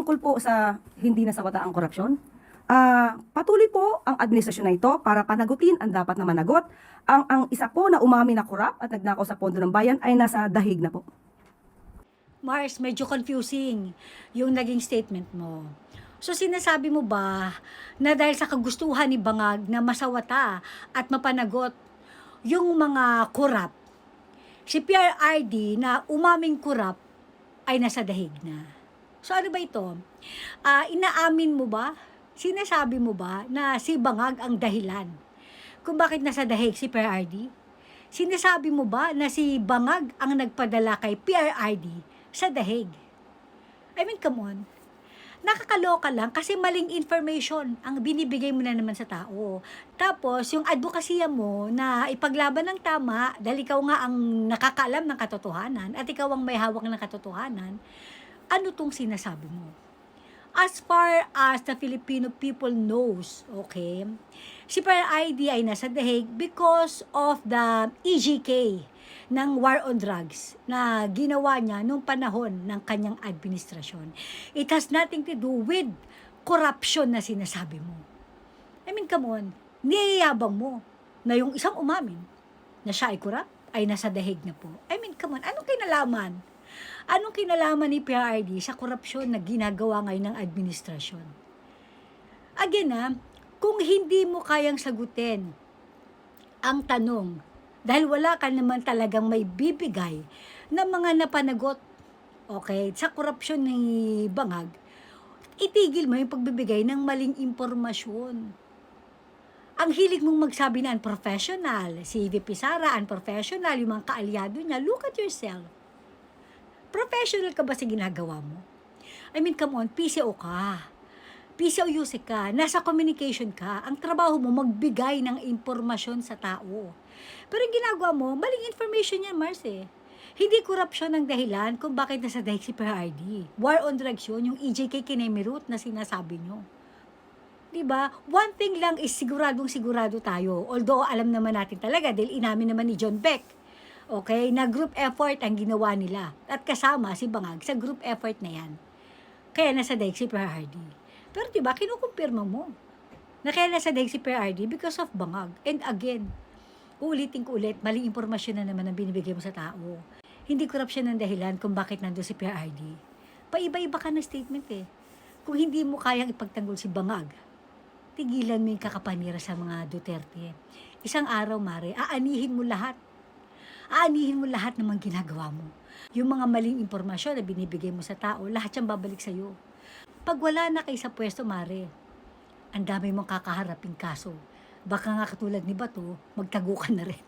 tungkol po sa hindi nasawata ang korupsyon, patuloy po ang administrasyon na ito para panagutin ang dapat na managot. Ang isa po na umami na korap at nagnakaw sa pondo ng bayan ay nasa dahig na po. Mars, medyo confusing yung naging statement mo. So sinasabi mo ba na dahil sa kagustuhan ni Bangag na masawata at mapanagot yung mga korap, si PRRD na umaming korap ay nasa dahig na? So ano ba ito? Inaamin mo ba? Sinasabi mo ba na si Bangag ang dahilan kung bakit nasa dahig si PRRD? Sinasabi mo ba na si Bangag ang nagpadala kay PRRD sa dahig? I mean, come on. Nakakaloka lang kasi maling information ang binibigay mo na naman sa tao. Tapos, yung advokasya mo na ipaglaban ng tama dahil ikaw nga ang nakakaalam ng katotohanan at ikaw ang may hawak ng katotohanan, ano tong sinasabi mo? As far as the Filipino people knows, okay, si PRRD ay nasa dahig because of the EGK ng war on drugs na ginawa niya nung panahon ng kanyang administrasyon. It has nothing to do with corruption na sinasabi mo. I mean, come on, niyayabang mo na yung isang umamin na siya ay corrupt, ay nasa dahig na po. I mean, come on, anong kinalaman? Anong kinalaman ni PRRD sa korupsyon na ginagawa ngayon ng administrasyon? Again, kung hindi mo kayang sagutin ang tanong, dahil wala ka naman talagang may bibigay na mga napanagot, okay, sa korupsyon ni Bangag, itigil mo yung pagbibigay ng maling impormasyon. Ang hilig mong magsabi na unprofessional, si VP Sara, unprofessional, yung mga kaalyado niya, look at yourself. Professional ka ba sa ginagawa mo? I mean, come on, PCO ka. PCOUC ka, nasa communication ka, ang trabaho mo magbigay ng impormasyon sa tao. Pero yung ginagawa mo, maling information yan, Mars eh. Hindi korupsyon ang dahilan kung bakit nasa dahig si PRRD. War on drugs yun, yung EJK Kinemirut na sinasabi nyo. Diba? One thing lang is siguradong sigurado tayo. Although alam naman natin talaga, dahil inamin naman ni John Beck, okay, na group effort ang ginawa nila. At kasama si Bangag sa group effort na yan. Kaya nasa dahig si PRRD. Pero diba, kinukumpirma mo na kaya nasa dahig si PRRD because of Bangag. And again, uulitin ko ulit, maling impormasyon na naman ang binibigay mo sa tao. Hindi korupsyon ang dahilan kung bakit nandun si PRRD. Paiba-iba ka na statement eh. Kung hindi mo kayang ipagtanggol si Bangag, tigilan mo yung kakapanira sa mga Duterte. Isang araw, Mare, aanihin mo lahat. Aanihin mo lahat ng mga ginagawa mo. Yung mga maling impormasyon na binibigay mo sa tao, lahat yan babalik sa'yo. Pag wala na kayo sa pwesto, Mare, ang dami mong kakaharaping kaso. Baka nga katulad ni Bato, magtago ka na rin.